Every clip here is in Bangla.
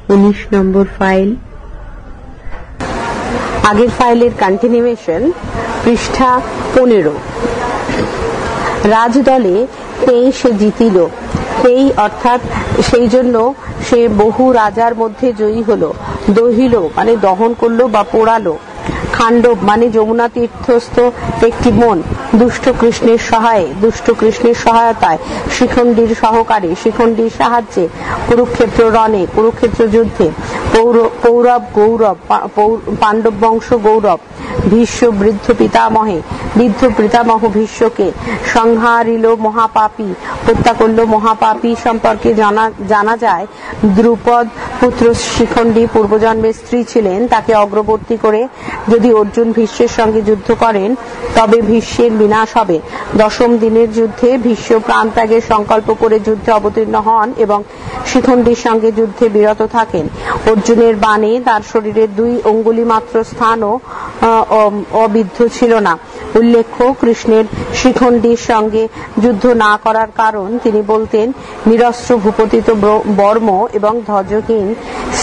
19 নম্বর ফাইল। আগের ফাইলের কন্টিনিউয়েশন, পৃষ্ঠা 15। রাজদলে তেই সে জিতিল। তেই অর্থাৎ সেই জন্য সে বহু রাজার মধ্যে জয়ী হলো। দহিল মানে দহন করলো বা পোড়ালো। খান্ডব মানে যমুনা তীর্থস্থ একটি মন। দুষ্ট কৃষ্ণের সহায়তায়, শিখণ্ডীর সহকারে, শিখণ্ডীর সাহায্যে, কুরুক্ষেত্র রণে, কুরুক্ষেত্র যুদ্ধে, পাণ্ডব বংশ গৌরব, ভীষ্ম বৃদ্ধ পিতামহ ভীষ্মকে সংহারিল মহাপাপী, হত্যা করল মহাপাপী সম্পর্কে জানা যায়। দ্রুপদ পুত্র শিখণ্ডী পূর্বজন্মের স্ত্রী ছিলেন। তাকে অগ্রবর্তী করে যদি অর্জুন ভীষ্মের সঙ্গে যুদ্ধ করেন তবে ভীষ্মের বিনাশ হবে। 10ম দিনের যুদ্ধে ভীষ্ম প্রাণ ত্যাগের সংকল্প করে যুদ্ধে অবতীর্ণ হন এবং শিখণ্ডীর সঙ্গে যুদ্ধে বিরত থাকেন। অর্জুনের বাণে তার শরীরের 2 অঙ্গুলি মাত্র স্থানও অবিদ্ধ ছিল না। উল্লেখ্য, কৃষ্ণের শিখণ্ডীর সঙ্গে যুদ্ধ না করার কারণ তিনি বলতেন, নিরস্ত্র ভূপতিত বর্ম এবং ধ্বজহীন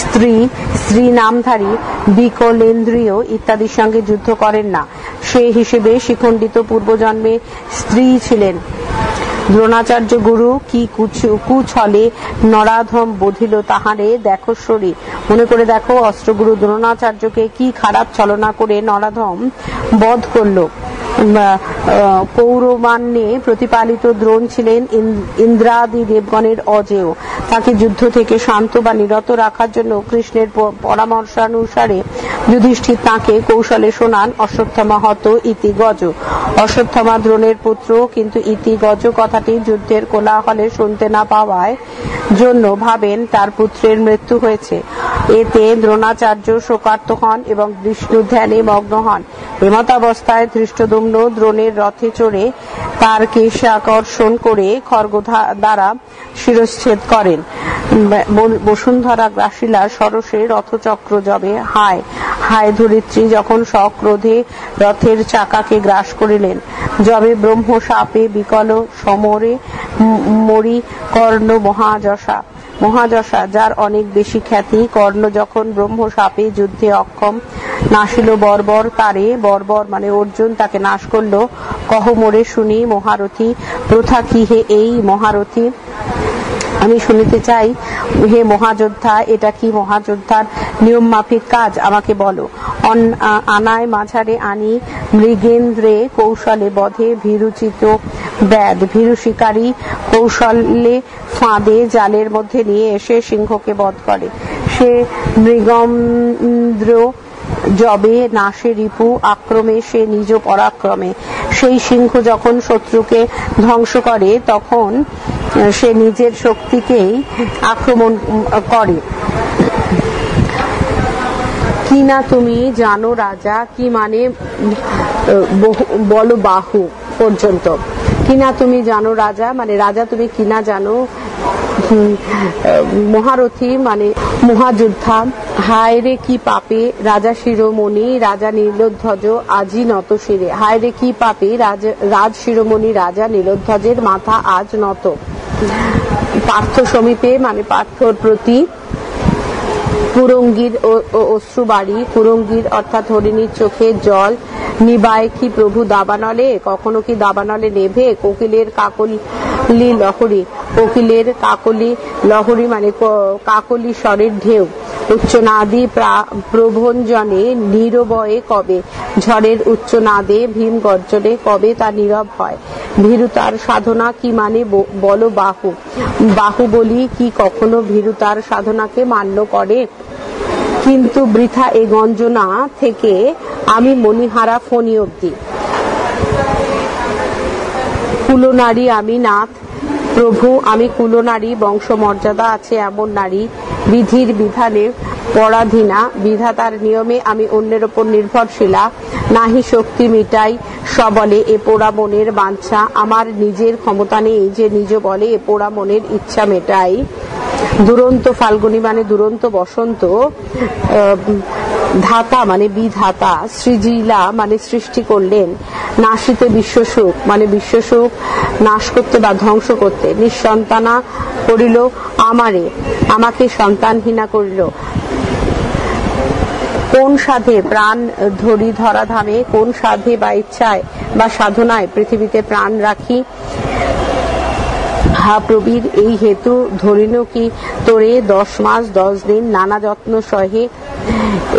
স্ত্রী নামধারী বিকলেন্দ্রিয় ইত্যাদির সঙ্গে যুদ্ধ করেন না। সে হিসেবে শিখণ্ডিত পূর্বজন্মে স্ত্রী ছিলেন। দ্রোণাচার্য গুরু কি কুছলে নরাধম বধিল তাহারে দেখো শরী। মনে করে দেখো, অস্ত্রগুরু দ্রোণাচার্যকে কি খারাপ ছলনা করে নরাধম বধ করলো। কৌরবান্যে প্রতিপালিত দ্রোণ ছিলেন ইন্দ্রাদি দেবগণের অজেয়। তাকে যুদ্ধ থেকে শান্ত বা নিরত রাখার জন্য কৃষ্ণের পরামর্শানুসারে যুধিষ্ঠির তাকে কৌশলে শোনান, অশ্বত্থামা হত ইতি গজ। অশ্বত্থামা দ্রোণের পুত্র, কিন্তু ইতি গজ কথাটি যুদ্ধের কোলাহলে শুনতে না পাওয়ায় জন্য ভাবেন তার পুত্রের মৃত্যু হয়েছে। এতে দ্রোণাচার্য শোকার্ত হন এবং বিষ্ণু ধ্যানে মগ্ন হন। এমতাবস্থায় ধৃষ্টদ্যুম্ন দ্রোণের রথে চড়ে তার কেশ আকর্ষণ করে খড়গ দ্বারা শিরচ্ছেদ করেন। বসুন্ধরা গ্রাসিলা সরসে রথচক্র জবে হায় হায় ধরিত্রী যখন সক্রোধে রথের চাকাকে গ্রাস করিলেন। যবে ব্রহ্ম সাপে বিকল সমরে মরি কর্ণ মহাযশা যার অনেক বেশি খ্যাতি। কর্ণ যখন ব্রহ্ম সাপে যুদ্ধে অক্ষম, নাসিল বর্বর তারে, বর্বর মানে অর্জুন তাকে নাশ করল। কহ মোরে শুনি মহারথী, প্রথা কি হে এই মহারথী? আমি শুনিতে চাই হে মহাযোদ্ধা, এটা কি মহাযোদ্ধার নিয়ম মাফিক কাজ? আমাকে বলো। আনায় মাঝারে আনি মৃগেন্দ্রে কৌশলে বধে, ভীরুচিত ব্যাধ ভীরু শিকারী কৌশলে ফাঁদে জালের মধ্যে নিয়ে এসে সিংহকে বধ করে। সে মৃগেন্দ্র যবে নাশে রিপু আক্রমে, সে নিজ পরাক্রমে। সেই সিংহ যখন শত্রুকে ধ্বংস করে তখন সে নিজের শক্তিকেই আক্রমণ করে। কি না তুমি জানো রাজা, কি মানে বলো বাহু পর্যন্ত। কি না তুমি জানো রাজা মানে রাজা তুমি কি না জানো। মহারথী মানে মহাযোদ্ধা। হায় রে কি পাপে রাজা শিরোমণি, রাজা নীলধ্বজ আজি নত শিরে। হায় রে কি পাপে রাজ শিরোমণি রাজা নীলধ্বজের মাথা আজ নত। পার্থ সমীপে মানে পার্থর প্রতি। কুরঙ্গীর অশ্রুবাড়ি, কুরঙ্গীর অর্থাৎ হরিণীর চোখে জল। নিবায় কি প্রভু দাবানলে, কখনো কি দাবানলে নেভে। কোকিলের কাকলি লহরী, কোকিলের কাকলি লহরী মানে কাকলি স্বরের ঢেউ। উচ্চনাদী প্রভঞ্জনে নীরবয়ে কবে, ঝড়ের উচ্চনাদে ভীম গর্জনে কবে তা নীরব হয়। ভীরুতার সাধনা কি মানে বলো বাহু। বাহু বলি কি কখনো ভীরুতার সাধনাকে মান্য করে? কিন্তু বৃথা এ গঞ্জনা থেকে আমি মণিহারা ফণি অব্দি। কুলনারী আমি নাথ প্রভু, আমি কুলনারী, বংশমর্যাদা আছে এমন নারী, বিধির বিধানে পরাধীনা, বিধাতার নিয়মে আমি অন্যের ওপর নির্ভরশীলা। নাহি শক্তি মিটাই সবলে এ পোড়া মনের বাঞ্ছা, আমার নিজের ক্ষমতা নেই যে নিজ বলে এ পোড়া মনের ইচ্ছা মেটাই। দুরন্ত ফাল্গুনী মানে দুরন্ত বসন্ত। ধাতা মানে বিধাতা। সৃজিলা মানে সৃষ্টি করলেন। নাশিতে বিশ্বসুখ মানে বিশ্বসুখ নাশ করতে বা ধ্বংস করতে। নিঃসন্তানা করিল আমাকে সন্তানহীনা করিল। কোন সাধে প্রাণ ধরি ধরাধামে, কোন সাধে বা ইচ্ছায় বা সাধনায় পৃথিবীতে প্রাণ রাখি? হা প্রবীর, এই হেতু ধরিল কি তোরে 10 মাস 10 দিন নানা যত্ন সহে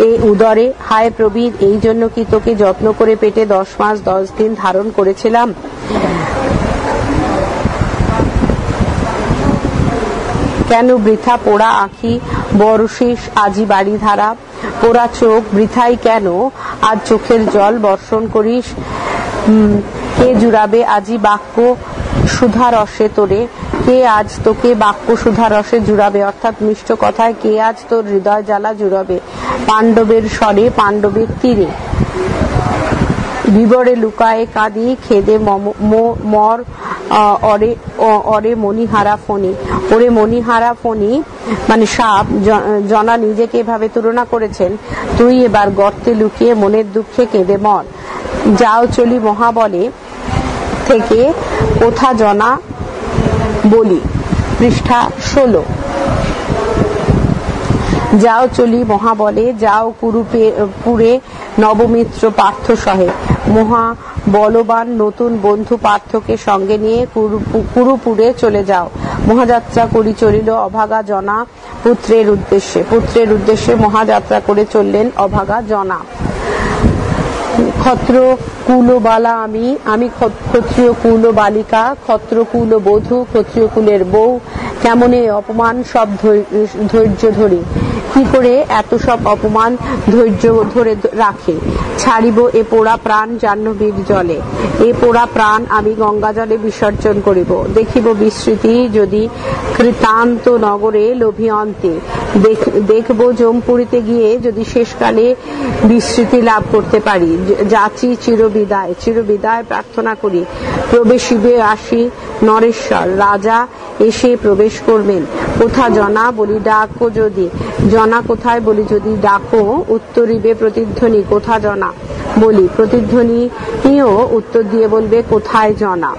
এ উদরে? হায় প্রবীর, এই জন্য কি তোকে যত্ন করে পেটে 10 মাস 10 দিন ধারণ করেছিলাম? কেন বৃথা পোড়া আঁখি বরশেষ আজি বাড়ি ধারা? পোড়া চোখ বৃথাই কেন আজ চোখের জল বর্ষণ করিস? কে জুড়াবে আজি বাক্য সুধা রসে তোরে? কে আজ তোকে বাক্য সুধা রসে জুড়াবে? অর্থাৎ মিষ্ট কথায় কে আজ তোর হৃদয় জ্বালা জুড়াবে? পাণ্ডবের স্বরে পাণ্ডবের তীরে বিবরে লুকায়ে কাঁদি খেদে মর অরে মণিহারা ফণি। ওরে মণিহারা ফণি মানে সাপ। জনা নিজেকে এভাবে তুলনা করেছেন, তুই এবার গর্তে লুকিয়ে মনের দুঃখে কেঁদে মর। যাও চলি মহাবলে থেকে কোথা জনা বলি, পৃষ্ঠা 16। যাও চলি মহাবলে, যাও কুরুপুরে নবমিত্র পার্থ সহে। মহা বলবান নতুন বন্ধু পার্থকে সঙ্গে নিয়ে কুরুপুরে চলে যাও। মহাযাত্রা করি চলিল অভাগা জনা পুত্রের উদ্দেশ্যে মহাযাত্রা করে চললেন অভাগা জনা। ক্ষত্র কুলবালা আমি ক্ষত্রিয় কুল বালিকা, ক্ষত্র কুল বধূ, ক্ষত্রিয় কুলের বউ। কেমন এ অপমান সব ধৈর্য ধরি? কি করে এত সব অপমান ধৈর্য ধরে রাখে? ছাড়িব এ পোড়া প্রাণ জাহ্নবীর জলে, এ পোড়া প্রাণ আমি গঙ্গা জলে বিসর্জন করিব। দেখিব বিস্মৃতি যদি কৃতান্ত নগরে লোভী অন্তে, দেখব জমপুরিতে গিয়ে যদি শেষকালে বিস্মৃতি লাভ করতে পারি। যাচি চিরবিদায় প্রার্থনা করি। প্রবেশিবে আসি নরেশ্বর, রাজা এসে প্রবেশ করবেন। কোথা জনা বলি ডাকো যদি, জনা কোথায় বলি যদি ডাকো। উত্তরিবে প্রতিধ্বনি কোথা জনা বলি, প্রতিধ্বনিও উত্তর দিয়ে বলবে কোথায় জনা।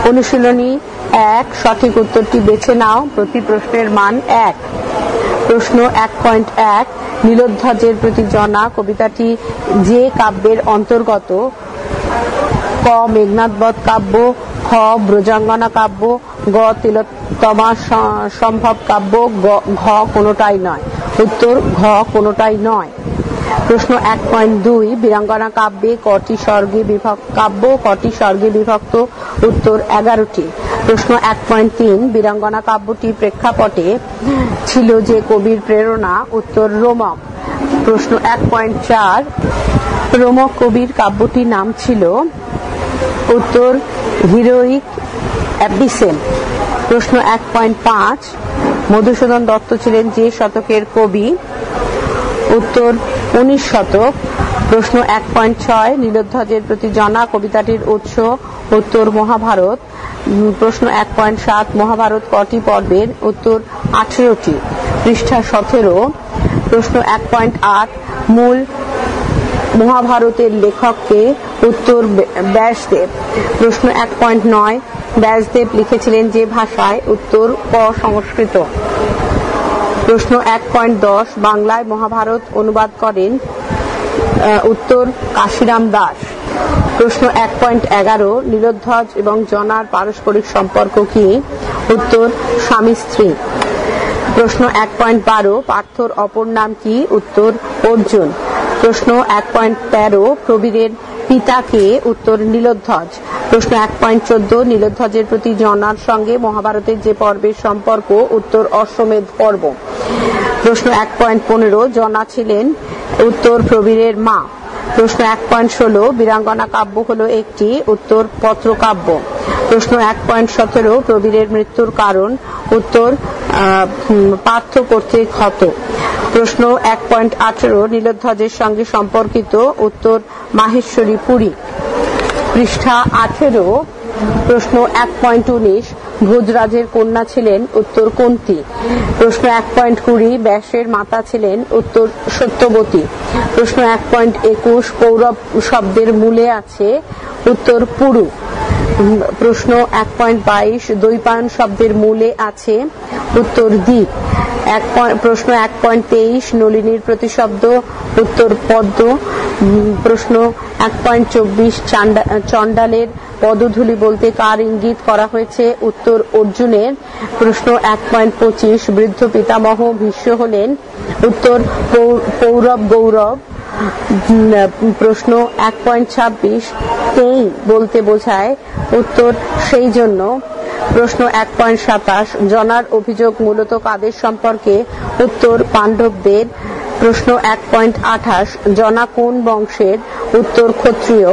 অনুশীলনী 1, সঠিক উত্তরটি বেছে নাও। প্রতি প্রশ্নের মান 1। প্রশ্ন 1.1, নীলোধ্বজের প্রতি জনা কবিতাটি যে কাব্যের অন্তর্গত? ক মেঘনাদবধ কাব্য, খ ব্রজাঙ্গনা কাব্য, গ তিলোত্তমা সম্ভব কাব্য, ঘ কোনোটাই নয়। উত্তর ঘ কোনোটাই নয়। প্রশ্ন 1.2, বীরাঙ্গনা কাব্যে কটি স্বর্গে বিভক্ত? উত্তর 11টি। প্রশ্ন 1.3, বীরাঙ্গনা কাব্যটি প্রেক্ষাপটে ছিল যে কবির প্রেরণা? উত্তর রোমক। প্রশ্ন 1.4, রোমক কবির কাব্যটির নাম ছিল? উত্তর হিরোইক অ্যাবিসেল। প্রশ্ন 1.5, মধুসূদন দত্ত ছিলেন যে শতকের কবি? উত্তর 19 শতক। প্রশ্ন 1.6, নীলোধ্বজের প্রতি জনা কবিতাটির উৎস? উত্তর মহাভারত। প্রশ্ন 1.7, মহাভারত কটি পর্বের? উত্তর 18টি। পৃষ্ঠা 17। প্রশ্ন 1.8, মূল মহাভারতের লেখককে? উত্তর ব্যাসদেব। প্রশ্ন 1.9, ব্যাসদেব লিখেছিলেন যে ভাষায়? উত্তর ক সংস্কৃত। প্রশ্ন 1.10, বাংলায় মহাভারত অনুবাদ করেন? উত্তর কাশিরাম দাস। প্রশ্ন 1.11, নীলোধ্বজ এবং জনার পারস্পরিক সম্পর্ক কি? উত্তর স্বামী স্ত্রী। প্রশ্ন 1.12, পার্থর অপর নাম কি? উত্তর অর্জুন। প্রশ্ন 1.13, প্রবীরের পিতা কে? উত্তর নীলোধ্বজ। প্রশ্ন 1.14, নীলোধ্বজের প্রতি জনার সঙ্গে মহাভারতের যে পর্বের সম্পর্ক? উত্তর অশ্বমেধ পর্ব। প্রশ্ন 1.15, জনা ছিলেন? উত্তর প্রবীরের মা। প্রশ্ন 1.16, বীরাঙ্গনা কাব্য হলো একটি? উত্তর পত্রকাব্য। প্রশ্ন 1.17, প্রবীরের মৃত্যুর কারণ? উত্তর পার্থ কর্তৃক হত। প্রশ্ন 1.18, নীলোধ্বজের সঙ্গে সম্পর্কিত? উত্তর মাহেশ্বরী পুরী। পৃষ্ঠা 18। প্রশ্ন 1.19, ভোজরাজের কন্যা ছিলেন? উত্তর কুন্তী। প্রশ্ন 1.20, ব্যাসের মাতা ছিলেন? উত্তর সত্যবতী। প্রশ্ন 1.21, কৌরব শব্দের মূলে আছে? উত্তর পুরু। প্রশ্ন 1.22 দ্বৈপায়ন শব্দের মূলে আছে, উত্তর দ্বীপ। প্রশ্ন 1.23 নলিনীর প্রতিশব্দ, উত্তর পদ্ম। প্রশ্ন 1.24 চণ্ডালের পদধূলি বলতে কার ইঙ্গিত করা হয়েছে, উত্তর অর্জুনের। প্রশ্ন 1.25 বৃদ্ধ পিতামহ ভীষ্ম হলেন, উত্তর পৌরব গৌরব। প্রশ্ন 1.26 তেই বলতে বোঝায়, উত্তর সেই জন্য। প্রশ্ন 1.27 জনার অভিযোগ মূলত কাদের সম্পর্কে, উত্তর পাণ্ডবদের। প্রশ্ন 1.28 জনা কোন বংশের, উত্তর ক্ষত্রিয়।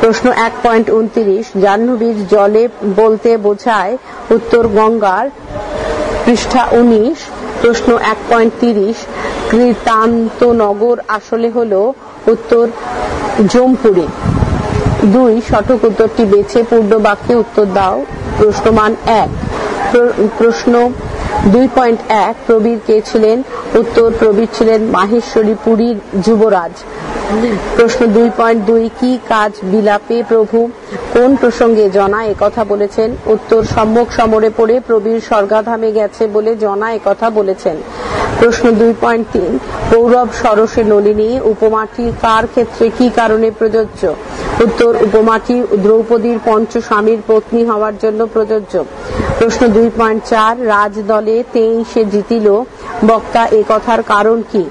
প্রশ্ন 1.29 জাহ্নবীর জলে বলতে বোঝায়, উত্তর গঙ্গার। পৃষ্ঠা 19। প্রশ্ন 1.30 কৃতান্তনগর আসলে হলো, উত্তর জমপুরি। 2 সঠিক উত্তরটি বেছে পূর্ণ বাক্যে উত্তর দাও। প্রশ্নমান 1। প্রশ্ন 2.1 প্রবীর কে ছিলেন, উত্তর প্রবীর ছিলেন মাহেশ্বরী পুরীর যুবরাজ। প্রশ্ন 2.2 কি কাজ বিলাপে প্রভু কোন প্রসঙ্গে জনা একথা বলেছেন, উত্তর সম্মুখ সমরে পড়ে প্রবীর স্বর্গাধামে গেছে বলে জনা একথা বলেছেন। প্রশ্ন 2.3 কৌরব সরসে নলিনী উপমাটি কার ক্ষেত্রে কি কারণে প্রযোজ্য, উত্তর উপমাটি দ্রৌপদীর পঞ্চস্বামীর পত্নী হওয়ার জন্য প্রযোজ্য। প্রশ্ন 2.4 রাজদলে তেই সে জিতিল বক্তা এ কথার কারণ কি,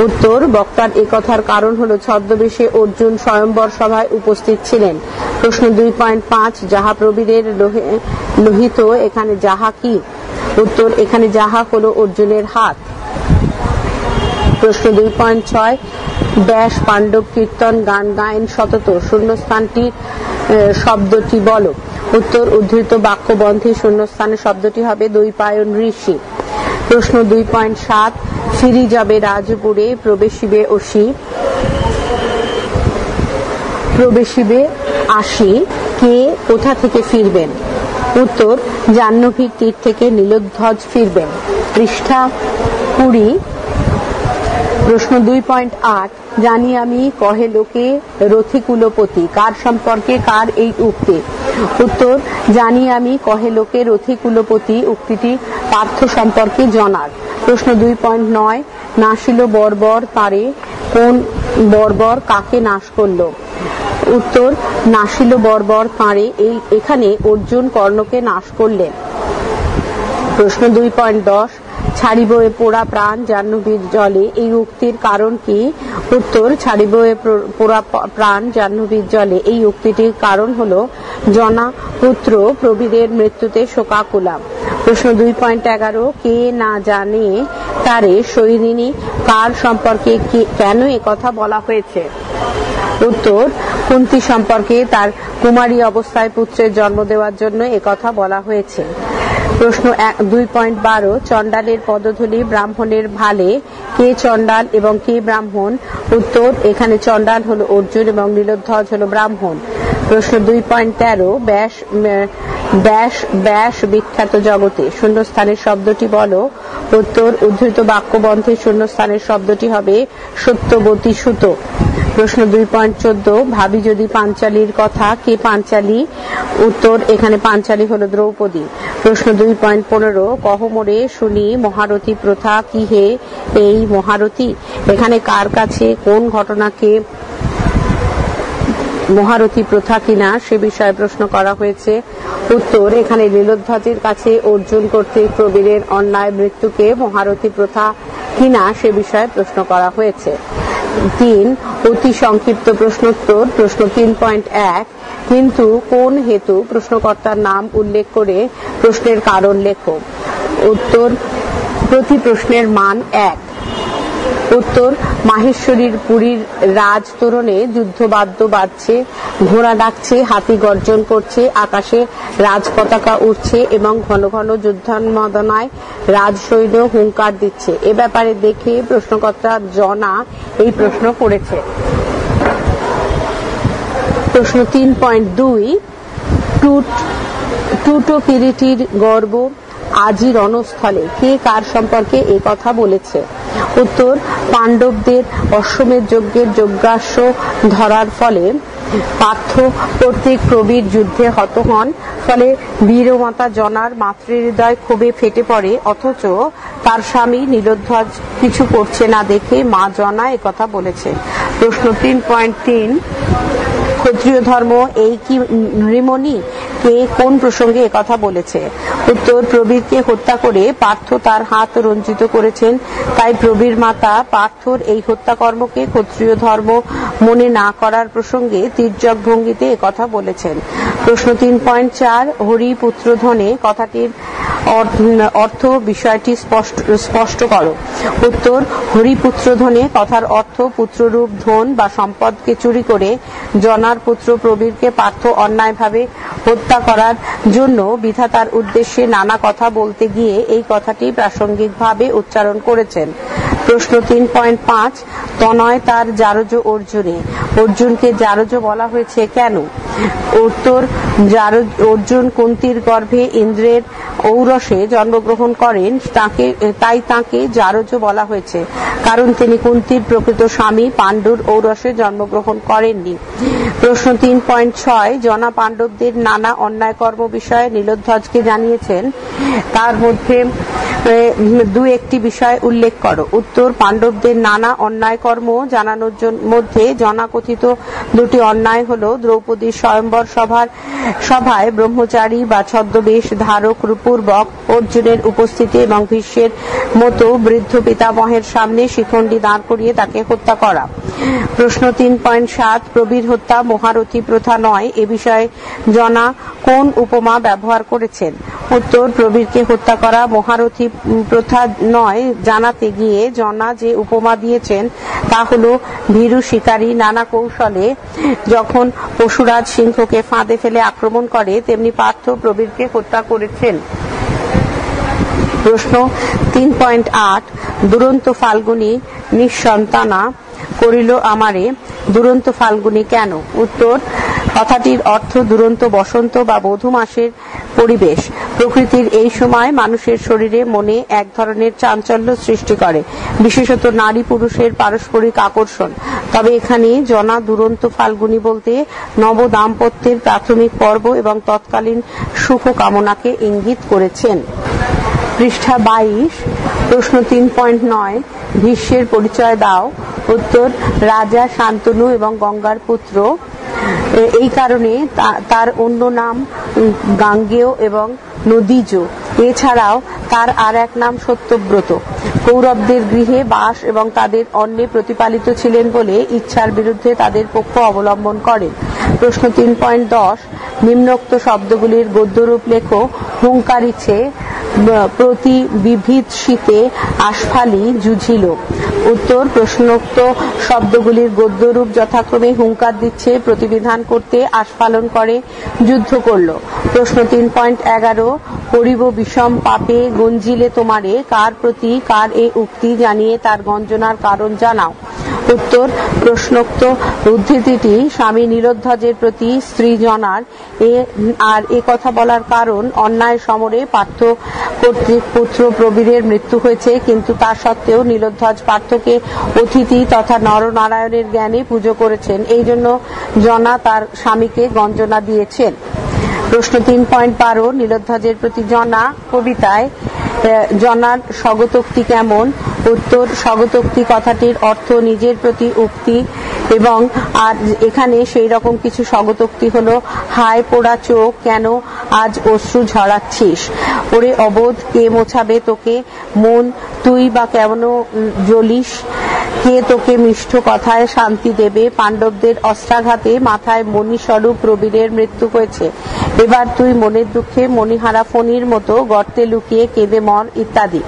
উত্তর বক্তার এ কথার কারণ হলো ছদ্মবেশে অর্জুন স্বয়ম্বর সভায় উপস্থিত ছিলেন। প্রশ্ন 2.5 যাহা প্রবীরের লোহিত এখানে যাহা কি, উত্তর এখানে যাহা হলো অর্জুনের হাত। প্রশ্ন 2.6 ব্যাস পাণ্ডব কীর্তন গান গায়েন সতত শূন্যস্থানটির শব্দটি বলো, উত্তর উদ্ধৃত বাক্য বন্ধে শূন্যস্থানে শব্দটি হবে দ্বৈপায়ন ঋষি। প্রশ্ন 2.7 ফিরি যাবে রাজপুরে প্রবেশিবে আসি কে কোথা থেকে ফিরবেন, উত্তর জাহ্নবীর তীর থেকে নীলোধ্বজ ফিরবেন। পৃষ্ঠা 20। প্রশ্ন 2.8 জানি আমি কহে লোকে রথিকুলপতি কার সম্পর্কে কার এই উক্তি, উত্তর জানি আমি কহে লোকে রথিকুলপতি উক্তিটি পার্থ সম্পর্কে জনার। প্রশ্ন 2.9 নাসিল বর্বর তারে কোন বর্বর কাকে নাশ করলো, উত্তর নাসিল বর্বর তারে এখানে অর্জুন কর্ণকে নাশ করলেন। প্রশ্ন 2.10 ছাড়িব এ পোড়া প্রাণ জাহ্নবীর জলে এই উক্তির কারণ কি, উত্তর ছাড়িব এ পোড়া প্রাণ জাহ্নবীর জলে এই উক্তিটির কারণ হলো জনা পুত্র প্রবীরের মৃত্যুতে শোকাকুলা। প্রশ্ন 2.11 কে না জানে তারে সৈরিনী কার সম্পর্কে কেন একথা বলা হয়েছে, উত্তর কুন্তী সম্পর্কে তার কুমারী অবস্থায় পুত্রের জন্ম দেওয়ার জন্য একথা বলা হয়েছে। প্রশ্ন 2.12 চণ্ডালের পদধূলি ব্রাহ্মণের ভালে কে চণ্ডাল এবং কে ব্রাহ্মণ, উত্তর এখানে চণ্ডাল হলো অর্জুন এবং নীলোধ্বজ হলো ব্রাহ্মণ। প্রশ্ন 2.13 ব্যাস বিখ্যাত জগতে শূন্যস্থানের শব্দটি বলো, উত্তর উদ্ধৃত বাক্যবন্ধে শূন্যস্থানের শব্দটি হবে সত্যবতী সুত। প্রশ্ন 2.14 ভাবি যদি পাঞ্চালীর কথা কে পাঞ্চালী, উত্তর এখানে পাঞ্চালী হলো দ্রৌপদী। প্রশ্ন 2.15 কহমরে শুনি মহারথী প্রথা কি হে এই মহারথী এখানে কার কাছে কোন ঘটনাকে মহারথী প্রথা কিনা সে বিষয়ে প্রশ্ন করা হয়েছে, উত্তর এখানে নীলোধ্বজের কাছে অর্জুন কর্তৃক প্রবীরের অন্যায় মৃত্যুকে মহারথী প্রথা কিনা সে বিষয়ে প্রশ্ন করা হয়েছে। 3 অতি সংক্ষিপ্ত প্রশ্নোত্তর। প্রশ্ন 3.1 কিন্তু কোন হেতু প্রশ্নকর্তার নাম উল্লেখ করে প্রশ্নের কারণ লেখো, উত্তর প্রতি প্রশ্নের মান 1। উত্তর মাহেশ্বরীর পুরীর রাজ তোরণে যুদ্ধবাদ্য বাজছে, ঘোড়া ডাকছে, হাতি গর্জন করছে, আকাশে রাজ পতাকা উঠছে এবং ঘন ঘন যুদ্ধোন্মাদনায় রাজসৈন্য হুঙ্কার দিচ্ছে। এ ব্যাপারে দেখে প্রশ্নকর্তা জনা এই প্রশ্ন করেছে। প্রশ্ন 3.2 টুটো কিরীটির গর্ব আজি রণস্থলে কে কার সম্পর্কে এ কথা বলেছে, উত্তর পাণ্ডবদের অশ্বমেধ যজ্ঞের যজ্ঞাশ্ব ধরার ফলে পার্থ কর্তৃক প্রবীর যুদ্ধে হত হন, ফলে বীরমাতা জনার মাতৃহৃদয় ক্ষোভে ফেটে পড়ে। অথচ তার স্বামী নীলোধ্বজ কিছু করছে না দেখে মা জনা একথা বলেছে। প্রশ্ন 3.3, ক্ষত্রিয় ধর্ম এই কি নৃমণি? কে কোন প্রসঙ্গে একথা বলেছে? উত্তর, প্রবীরকে হত্যা করে পার্থ তার হাত রঞ্জিত করেছেন, তাই প্রবীর মাতা পার্থর এই হত্যাকর্মকে ক্ষত্রিয় ধর্ম মনে না করার প্রসঙ্গে তির্যক ভঙ্গিতে একথা বলেছেন। প্রশ্ন 3.4, হরি পুত্র ধনে কথাটির অর্থ বিষয়টি স্পষ্ট করো। উত্তর, হরিপুত্র ধনে কথার অর্থ পুত্ররূপ ধন বা সম্পদকে চুরি করে জনার পুত্র প্রবীরকে পার্থ অন্যায়ভাবে হত্যা করার জন্য বিধাতার উদ্দেশ্যে নানা কথা বলতে গিয়ে এই কথাটি প্রাসঙ্গিকভাবে উচ্চারণ করেছেন। প্রশ্ন 3.5, তনয় তার জারজ অর্জুনে, অর্জুনকে জারজ বলা হয়েছে কেন? উত্তর, অর্জুন কুন্তির গর্ভে ইন্দ্রের ঔরসে জন্মগ্রহণ করেন, তাই তাকে জারজ বলা হয়েছে, কারণ তিনি কুন্তির প্রকৃত স্বামী পাণ্ডুর ঔরসে জন্মগ্রহণ করেননি। প্রশ্ন 3.6, জনা পাণ্ডবদের নানা অন্যায় কর্ম বিষয়ে নীলোধ্বজকে জানিয়েছেন, তার মধ্যে দু একটি বিষয় উল্লেখ করো। উত্তর, পাণ্ডবদের নানা অন্যায় কর্ম জানানোর মধ্যে জনাকথিত দুটি অন্যায় হলো দ্রৌপদীর স্বয়ম্বর সভায় ব্রহ্মচারী বা ছদ্মবেশ ধারক পূর্বক অর্জুনের উপস্থিতি এবং ভীষ্মের মতো বৃদ্ধ পিতামহের সামনে শিখণ্ডী দাঁড় করিয়ে তাকে হত্যা করা। প্রশ্ন 3.7, প্রবীর হত্যা মহারথী প্রথা নয়, এ বিষয়ে জনা কোন উপমা ব্যবহার করেছেন? উত্তর, প্রবীরকে হত্যা করা মহারথী প্রথা নয় জানাতে গিয়ে জনা যে উপমা দিয়েছেন তা হলো ভীরু শিকারী নানা কৌশলে যখন পশুরাজ সিংহকে ফাঁদে ফেলে আক্রমণ করে, তেমনি পার্থ প্রবীরকে হত্যা করেছেন। প্রশ্ন 3.8, দুরন্ত ফাল্গুনী নিঃসন্তানা করিল আমারে, দুরন্ত ফাল্গুনী কেন? উত্তর, কথাটির অর্থ দুরন্ত বসন্ত বা বধূ মাসের পরিবেশ। প্রকৃতির এই সময় মানুষের শরীরে মনে এক ধরনের চাঞ্চল্য সৃষ্টি করে, বিশেষত নারী পুরুষের পারস্পরিক আকর্ষণ। তবে এখানে জনা দুরন্ত ফাল্গুনী বলতে নব দাম্পত্যের প্রাথমিক পর্ব এবং তৎকালীন সুখ কামনাকে ইঙ্গিত করেছেন। পৃষ্ঠা 22, প্রশ্ন 3.9, ভীষ্মের পরিচয় দাও। উত্তর, রাজা শান্তনু এবং গঙ্গার পুত্র, এই কারণে তার অন্য নাম গাঙ্গেয় এবং নদীজ। এছাড়াও তার আর এক নাম সত্যব্রত। কৌরবদের গৃহে বাস এবং তাদের অন্নে প্রতিপালিত ছিলেন বলে ইচ্ছার বিরুদ্ধে তাদের পক্ষ অবলম্বন করেন। প্রশ্ন 3.10, নিম্নোক্ত শব্দগুলির গদ্যরূপ লেখো। হুঙ্কারিছে প্রতি বিভীষিতে আস্ফালি যুঝিল। উত্তর, প্রশ্নোক্ত শব্দগুলির গদ্যরূপ যথাক্রমে হুঙ্কার দিচ্ছে, প্রতিবিধান করতে, আস্ফালন করে, যুদ্ধ করল। প্রশ্ন 3.11, করিব বিষম পাপে গঞ্জিলে তোমারে, কার প্রতি কার এ উক্তি জানিয়ে তার গঞ্জনার কারণ জানাও। উত্তর, প্রশ্নোক্ত উদ্ধৃতিটি স্বামী নীলোধ্বজের প্রতি স্ত্রী জনার। আর এ কথা বলার কারণ, অন্যায় সমরে পার্থ কর্তৃক পুত্র প্রবীরের মৃত্যু হয়েছে, কিন্তু তা সত্ত্বেও নীলোধ্বজ পার্থকে অতিথি তথা নরনারায়ণের জ্ঞানে পুজো করেছেন, এই জন্য জনা তার স্বামীকে গঞ্জনা দিয়েছেন। প্রশ্ন 3.12, নীলোধ্বজের প্রতি জনা কবিতায় জনার স্বগতোক্তি কেমন? উত্তর, স্বগতোক্তি কথাটির অর্থ নিজের প্রতি উক্তি, এবং আর এখানে সেই রকম কিছু স্বগতোক্তি হলো, হায় পোড়া চোখ, কেন আজ অশ্রু ঝরাচ্ছিস? ওরে অবোধ, কে মোছাবে তোকে মন, তুই বা কেমন জ্বলিস? কে তোকে মিষ্ঠ কথায় শান্তি দেবে? পাণ্ডবদের অস্ত্রাঘাতে মাথায় মণিস্বরূপ প্রবীরের মৃত্যু হয়েছে, এবার তুই মনের দুঃখে মণিহারা ফণির মতো গর্তে লুকিয়ে কেঁদে মর, ইত্যাদি।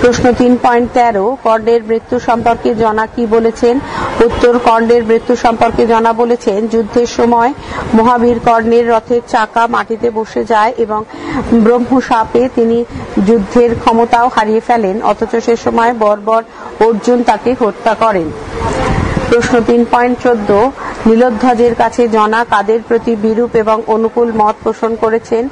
প্রশ্ন 3.13, কর্ণের মৃত্যু সম্পর্কে জনা কি বলেছেন? উত্তর, কর্ণের মৃত্যু সম্পর্কে জনা বলেছেন, যুদ্ধের সময় মহাবীর কর্ণের রথের চাকা মাটিতে বসে যায় এবং ব্রহ্মশাপে তিনি যুদ্ধের ক্ষমতাও হারিয়ে ফেলেন, অথচ সে সময় বর্বর অর্জুন তাকে হত্যা করেন। প্রশ্ন 3.14, নীলোধ্বজের কাছে জনা কাদের প্রতি বিরূপ এবং অনুকূল মত পোষণ করেছেন?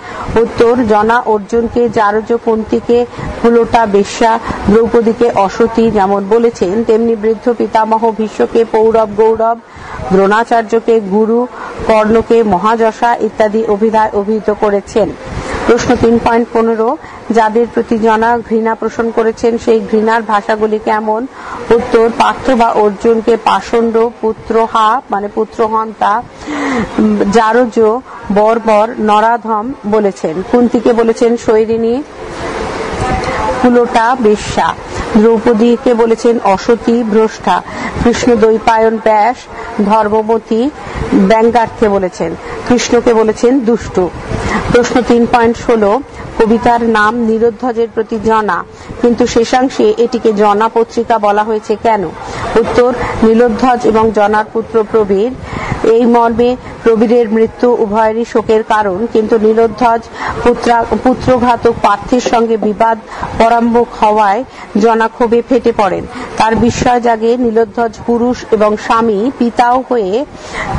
উত্তর, জনা অর্জুনকে জারজ, কুন্তিকে কুলোটা বেশ্যা, দ্রৌপদীকে অসতী যেমন বলেছেন, তেমনি বৃদ্ধ পিতামহ ভীষ্মকে পৌরব গৌরব, দ্রোণাচার্যকে গুরু, কর্ণকে মহাযশা ইত্যাদি অভিধায় অভিহিত করেছেন। প্রশ্ন 3.15, যাদের প্রতি জনা ঘৃণা পোষণ করেছেন সেই ঘৃণার ভাষাগুলি কেমন? উত্তর, পার্থ বা অর্জুনকে পাষণ্ড, পুত্রহা মানে পুত্রহন্তা, জারজ, বর্বর, নরাধম বলেছেন। কুন্তিকে বলেছেন শৈরিণী, কুলোটা বেশ্যা। দ্রৌপদীকে বলেছেন অসতী, ভ্রষ্টা। কৃষ্ণ দ্বৈপায়ন ব্যাস ধর্মবতী ব্যঙ্গার্থে বলেছেন। কৃষ্ণকে বলেছেন দুষ্টু। প্রশ্ন 3.16, কবিতার নাম নীলোধ্বজের প্রতি জনা, কিন্তু শেষাংশে এটিকে জনা পত্রিকা বলা হয়েছে কেন? উত্তর, নীলোধ্বজ এবং জনার পুত্র প্রবীর, এই মর্মে প্রবীরের মৃত্যু উভয়েরই শোকের কারণ, কিন্তু নীলোধ্বজ পুত্রঘাতক পার্থের সঙ্গে বিবাদ পরাম্মুখ হওয়ায় জনা ক্ষোভে ফেটে পড়েন। তার বিস্ময় জাগে নীলোধ্বজ পুরুষ এবং স্বামী পিতাও হয়ে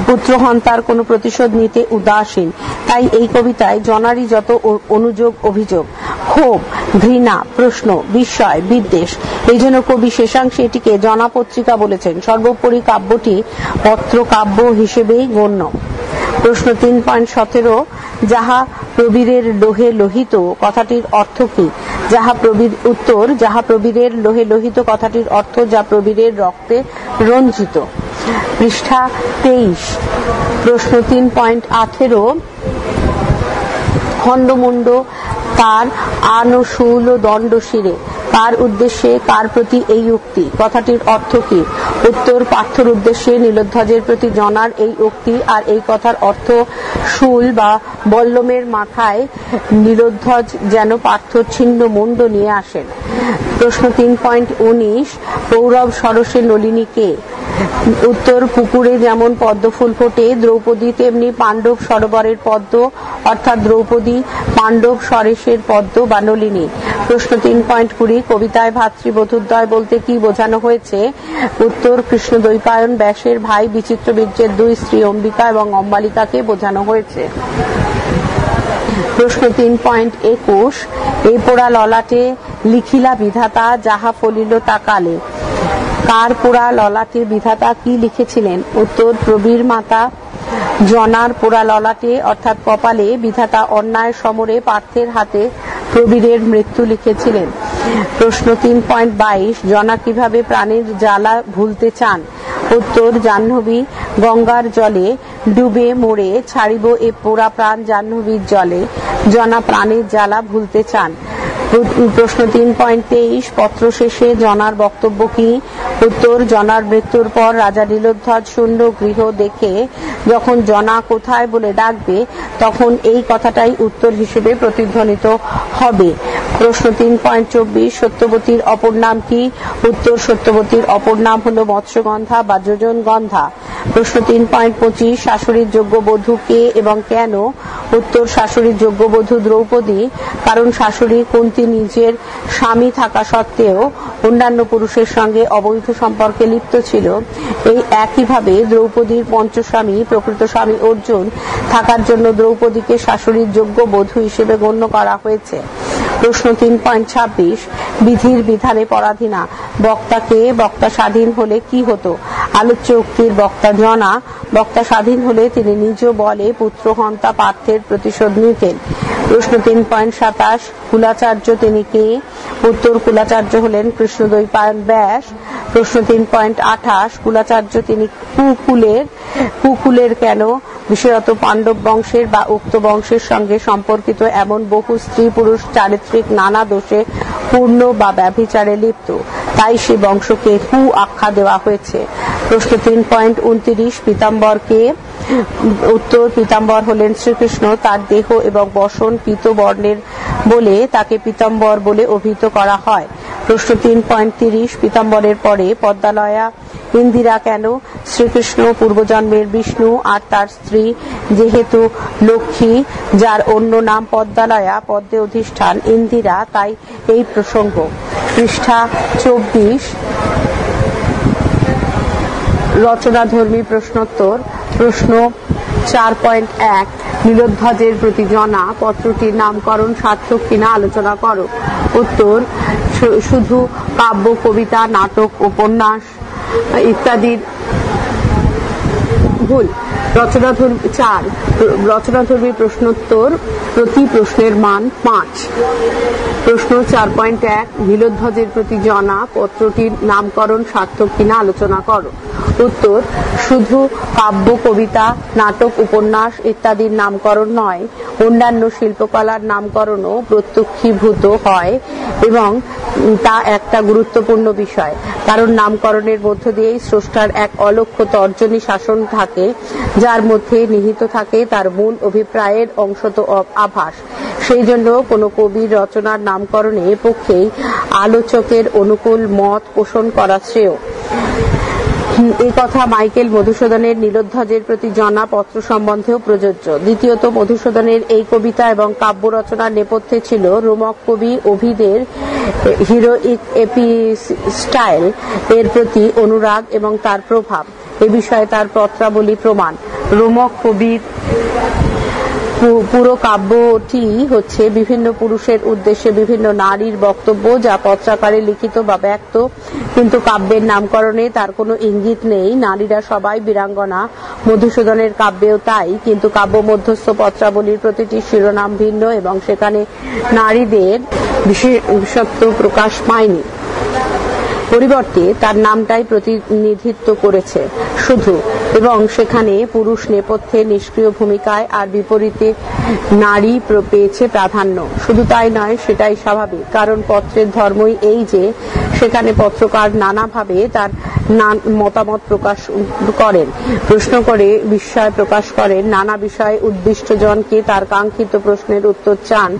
পুত্রহন্তার কোনো প্রতিশোধ নিতে উদাসীন। তাই এই কবিতায় জনারই যত অনুযোগ, অভিযোগ, ক্ষোভ, ঘৃণা, প্রশ্ন, বিস্ময়, বিদ্বেষ, এই জন্য কবি শেষাংশে এটিকে জনা পত্রিকা বলেছেন। সর্বোপরি কাব্যটি পত্র কাব্য হিসেবেই গণ্য। প্রশ্ন 3.17, যাহা প্রবীরের লোহে লোহিত কথাটির অর্থ কি? উত্তর, যাহা প্রবীরের লোহে লোহিত কথাটির অর্থ যা প্রবীরের রক্তে রঞ্জিত। পৃষ্ঠা 23। প্রশ্ন 3.18, খণ্ডমুণ্ড তার আনশূল দণ্ড শিরে, কার উদ্দেশ্যে, কার প্রতি এই উক্তি? কথাটির অর্থ কি? উত্তর, পার্থর উদ্দেশ্যে নীলোধ্বজের প্রতি জনার এই উক্তি। আর এই কথার অর্থ শূল বা বল্লমের মাথায় নীলোধ্বজ যেন পার্থর ছিন্ন মুণ্ড নিয়ে আসেন। প্রশ্ন 3.19, পৌরব সরসে নলিনী কে? উত্তর, পুকুরে যেমন পদ্ম ফুল ফোটে দ্রৌপদী তেমনি পাণ্ডব সরোবরের পদ্ম, অর্থাৎ দ্রৌপদী পাণ্ডব সরেশের পদ্ম বা নলিনী। প্রশ্ন 3.20, কবিতায় ভাতৃবধূদ্বয় বলতে কি বোঝানো হয়েছে? উত্তর, কৃষ্ণ দ্বৈপায়ন ব্যাসের ভাই বিচিত্রবীর্যের দুই স্ত্রী অম্বিকা এবং অম্বালিকাকে বোঝানো হয়েছে। প্রশ্ন 3.21, এই পোড়া ললাটে লিখিলা বিধাতা যাহা ফলিল তা কালে, কার পোড়া ললাটে বিধাতা কি লিখেছিলেন? উত্তর, প্রবীর মাতা জনার পোড়া ললাটে অর্থাৎ কপালে বিধাতা অন্যায় সমরে পার্থের হাতে প্রবীরের মৃত্যু লিখেছিলেন। প্রশ্ন 3.22, জনা কিভাবে প্রাণের জ্বালা ভুলতে চান? উত্তর, জাহ্নবী গঙ্গার জলে ডুবে মরে ছাড়িব এ পোড়া প্রাণ জাহ্নবীর জলে, জনা প্রাণের জ্বালা ভুলতে চান। প্রশ্ন 3.23, পত্র শেষে জনার বক্তব্য কি? উত্তর, জনার মৃত্যুর পর রাজা নীলোধ্বজ শূন্য গৃহ দেখে যখন জনা কোথায় বলে ডাকবে তখন এই কথাটাই উত্তর হিসেবে প্রতিধ্বনিত হবে। প্রশ্ন 3.24, সত্যবতীর অপর নাম কি? উত্তর, সত্যবতীর অপর নাম হলো মৎস্যগন্ধা বা যোজনগন্ধা। প্রশ্ন 3.25, শাশুড়ির যোগ্য বধূ কে এবং কেন? উত্তর, শাশুড়ির যোগ্য বধূ দ্রৌপদী, কারণ শাশুড়ি কুন্তী নিজের স্বামী থাকা সত্ত্বেও অন্যান্য পুরুষের সঙ্গে অবৈধ সম্পর্কে লিপ্ত ছিল। এই একইভাবে দ্রৌপদীর পঞ্চস্বামী প্রকৃত স্বামী অর্জুন থাকার জন্য দ্রৌপদীকে শাশুড়ির যোগ্য বধূ হিসেবে গণ্য করা হয়েছে। প্রশ্ন 3.26, বিধির বিধানে পরাধীনা বক্তাকে, বক্তা স্বাধীন হলে কি হতো? আলোচ্য উক্তির বক্তা জনা, বক্তা স্বাধীন হলে তিনি নিজ বলে পুত্রহন্তা পার্থের প্রতিশোধ নিতেন। প্রশ্ন 3.27, কুলাচার্য তিনি কে? উত্তর, কুলাচার্য হলেন কৃষ্ণ দ্বৈপায়ন ব্যাস। প্রশ্ন 3.28, কুলাচার্য তিনি কুকুলের কেন? বিশেষত পাণ্ডব বংশের বা উক্ত বংশের সঙ্গে সম্পর্কিত এমন বহু স্ত্রী পুরুষ চারিত্রিক নানা দোষে পূর্ণ বা ব্যভিচারে লিপ্ত, তাই সে বংশকে কু আখ্যা দেওয়া হয়েছে। প্রশ্ন 3.29, পীতাম্বর কে? উত্তর, পীতাম্বর হলেন শ্রীকৃষ্ণ। তার দেহ এবং বসন পীত বর্ণের বলে তাকে পীতাম্বর বলে অভিহিত করা হয়। প্রশ্ন 3.30, পীতাম্বরের পরে পদ্মালয়া ইন্দিরা কেন? শ্রীকৃষ্ণ পূর্বজন্মের বিষ্ণু আর তার স্ত্রী যেহেতু লক্ষ্মী, যার অন্য নাম পদ্মালয়া, পদ্মে অধিষ্ঠান ইন্দিরা, তাই এই প্রসঙ্গ। পৃষ্ঠা 24। রচনাধর্মী প্রশ্নোত্তর। প্রশ্ন 4.1 নীলোধ্বজের প্রতি জনা পত্রটির নামকরণ সার্থক কিনা আলোচনা করো। উত্তর, শুধু কাব্য, কবিতা, নাটক, উপন্যাস ইত্যাদির ভুল। রচনাধর্মী প্রশ্নোত্তর, প্রতি প্রশ্নের মান 5। প্রশ্ন 4.1 নীলোধ্বজের প্রতি জনা পত্রটির নামকরণ সার্থক কিনা আলোচনা করো। উত্তর, শুধু কাব্য, কবিতা, নাটক, উপন্যাস ইত্যাদির নামকরণ নয়, অন্যান্য শিল্পকলার নামকরণও প্রত্যক্ষীভূত হয় এবং তা একটা গুরুত্বপূর্ণ বিষয়। কারণ নামকরণের মধ্য দিয়েই স্রষ্টার এক অলক্ষ্য তর্জনী শাসন থাকে, যার মধ্যে নিহিত থাকে তার মূল অভিপ্রায়ের অংশত আভাস। সেই জন্য কোনো কবির রচনার নামকরণে পক্ষেই আলোচকের অনুকূল মত পোষণ করা শ্রেয়। এই কথা মাইকেল মধুসূদনের নীলোধ্বজের প্রতি জনা পত্র সম্বন্ধেও প্রযোজ্য। দ্বিতীয়ত, মধুসূদনের এই কবিতা এবং কাব্য রচনার নেপথ্যে ছিল রোমক কবি ওভিদের হিরোইক এপিস্টাইল এর প্রতি অনুরাগ এবং তার প্রভাব। এ বিষয়ে তার পত্রাবলী প্রমাণ। রোমক কবির পুরো কাব্যটি হচ্ছে বিভিন্ন পুরুষের উদ্দেশ্যে বিভিন্ন নারীর বক্তব্য, যা পত্রাকারে লিখিত বা ব্যক্ত, কিন্তু কাব্যের নামকরণে তার কোনো ইঙ্গিত নেই। নারীরা সবাই বীরাঙ্গনা, মধুসূদনের কাব্যেও তাই, কিন্তু কাব্য মধ্যস্থ পত্রাবলীর প্রতিটি শিরোনাম ভিন্ন এবং সেখানে নারীদের বিশেষত্ব প্রকাশ পায়নি। পরিবর্তে তার নামটাই প্রতিনিধিত্ব করেছে শুধু, এবং সেখানে পুরুষ নেপথ্যে নিষ্ক্রিয় ভূমিকায় আর বিপরীতে নারী পেয়েছে প্রাধান্য। শুধু তাই নয়, সেটাই স্বাভাবিক, কারণ পত্রের ধর্মই এই যে সেখানে পত্রকার নানাভাবে তার মতামত প্রকাশ করেন, প্রশ্ন করে বিস্ময় প্রকাশ করেন, নানা বিষয়ে উদ্দিষ্ট জনকে তার কাঙ্ক্ষিত প্রশ্নের উত্তর চান,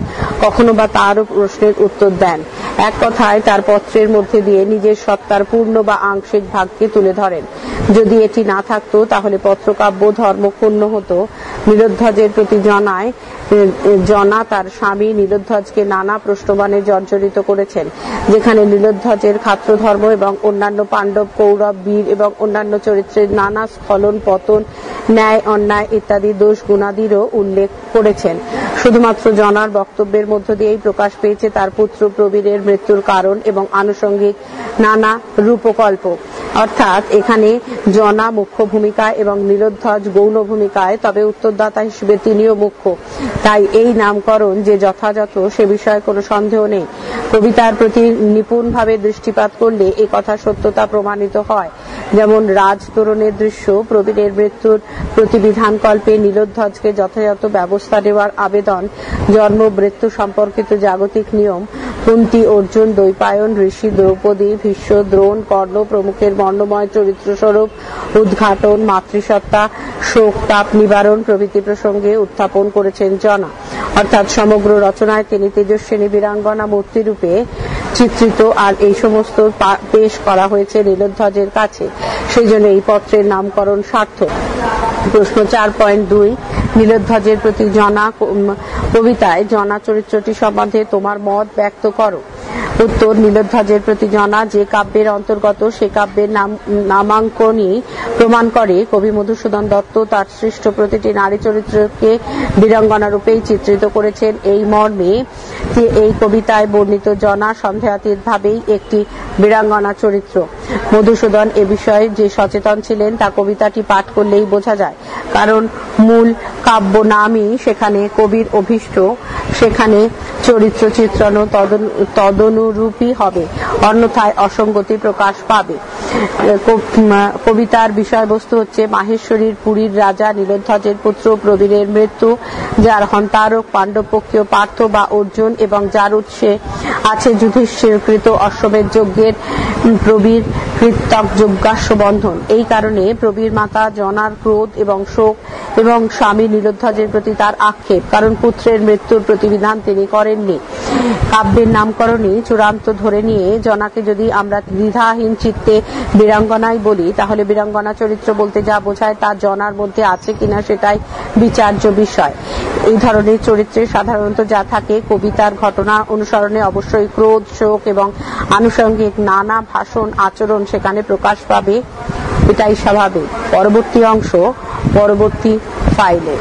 কখনো বা তারও প্রশ্নের উত্তর দেন। এক কথায় তার পত্রের মধ্যে দিয়ে নিজের সত্তার পূর্ণ বা আংশিক ভাগকে তুলে ধরেন। যদি এটি না থাকতো তাহলে পত্রকাব্য ধর্মক্ষুণ্ণ হতো। নীলোধ্বজের প্রতি জনা তার স্বামী নীলোধ্বজকে নানা প্রশ্নবাণে জর্জরিত করেছেন, যেখানে নীলোধ্বজের ক্ষাত্রধর্ম এবং অন্যান্য পাণ্ডব, কৌরব, বীর এবং অন্যান্য চরিত্রের নানা স্খলন, পতন, ন্যায় অন্যায় ইত্যাদি দোষ গুণাদিরও উল্লেখ করেছেন। শুধুমাত্র জনার বক্তব্যের মধ্য দিয়েই প্রকাশ পেয়েছে তার পুত্র প্রবীরের মৃত্যুর কারণ এবং আনুষঙ্গিক নানা রূপকল্প। অর্থাৎ এখানে জনা মুখ্য ভূমিকায় এবং নীলোধ্বজ গৌণ ভূমিকায়, তবে উত্তরদাতা হিসেবে তিনিও মুখ্য। তাই এই নামকরণ যে যথাযথ সে বিষয়ে কোনো সন্দেহ নেই। কবিতার প্রতি নিপুণভাবে দৃষ্টিপাত করলে এ কথা সত্যতা প্রমাণিত হয়। যেমন রাজতোরণের দৃশ্য, প্রবীরের মৃত্যুর প্রতিবিধানকল্পে নীলোধ্বজকে যথাযথ ব্যবস্থা নেওয়ার আবেদন, জন্ম মৃত্যু সম্পর্কিত জাগতিক নিয়ম, কুন্তী, অর্জুন, দ্বৈপায়ন, ঋষি, দ্রৌপদী, ভীষ্ম, দ্রোণ, কর্ণ প্রমুখের বর্ণময় চরিত্রস্বরূপ উদ্ঘাটন, মাতৃসত্তা, শোক তাপ নিবারণ প্রভৃতি প্রসঙ্গে উত্থাপন করেছেন জনা। অর্থাৎ সমগ্র রচনায় তিনি তেজস্বিনী বীরাঙ্গনা মূর্তিরূপে চিত্রিত, আর এই সমস্ত পেশ করা হয়েছে নীলোধ্বজের কাছে। সেই জন্য এই পত্রের নামকরণ সার্থক। প্রশ্ন 4.2 নীলোধ্বজের প্রতি জনা কবিতায় জনা চরিত্রটি সম্বন্ধে তোমার মত ব্যক্ত করো। উত্তর, নীলোধ্বজের প্রতি জনা যে কাব্যের অন্তর্গত সে কাব্যের নামাঙ্কনই প্রমাণ করে কবি মধুসূদন দত্ত তার সৃষ্ট প্রতিটি নারী চরিত্রকে বীরাঙ্গনা রূপেই চিত্রিত করেছেন। এই মর্মে এই কবিতায় বর্ণিত জনা সন্দেহাতীত ভাবেই একটি বীরাঙ্গনা চরিত্র। মধুসূদন এ বিষয়ে যে সচেতন ছিলেন তা কবিতাটি পাঠ করলেই বোঝা যায়, কারণ মূল কাব্য নামই সেখানে কবির অভীষ্ট, সেখানে চরিত্র চিত্রণ তদনুরূপী হবে, অন্যথায় অসঙ্গতি প্রকাশ পাবে। কবিতার বিষয়বস্তু হচ্ছে মাহেশ্বরীর পুরীর রাজা নীলোধ্বজের পুত্র প্রবীরের মৃত্যু, যার হন্তারক পাণ্ডবপক্ষীয় পার্থ বা অর্জুন এবং যার উৎসে আছে যুধিষ্ঠিরকৃত অশ্বমেধ যজ্ঞের প্রবীর কৃতক যজ্ঞাস্য বন্ধন। এই কারণে প্রবীর মাতা জনার ক্রোধ এবং শোক এবং স্বামী নীলোধ্বজের প্রতি তার আক্ষেপ, কারণ পুত্রের মৃত্যুর প্রতিবিধান তিনি করেননি। কাব্যের নামকরণই চূড়ান্ত ধরে নিয়ে জনাকে যদি আমরা দ্বিধাহীন চিত্তে বীরাঙ্গনাই বলি, তাহলে বীরাঙ্গনা চরিত্র বলতে যা বোঝায় তা জনার মধ্যে আছে কিনা সেটাই বিচার্য বিষয়। এই ধরনের চরিত্রে সাধারণত যা থাকে, কবিতার ঘটনা অনুসরণে অবশ্যই ক্রোধ, শোক এবং আনুষঙ্গিক নানা ভাষণ আচরণ সেখানে প্রকাশ পাবে, এটাই স্বাভাবিক। পরবর্তী অংশ পরবর্তী ফাইলে।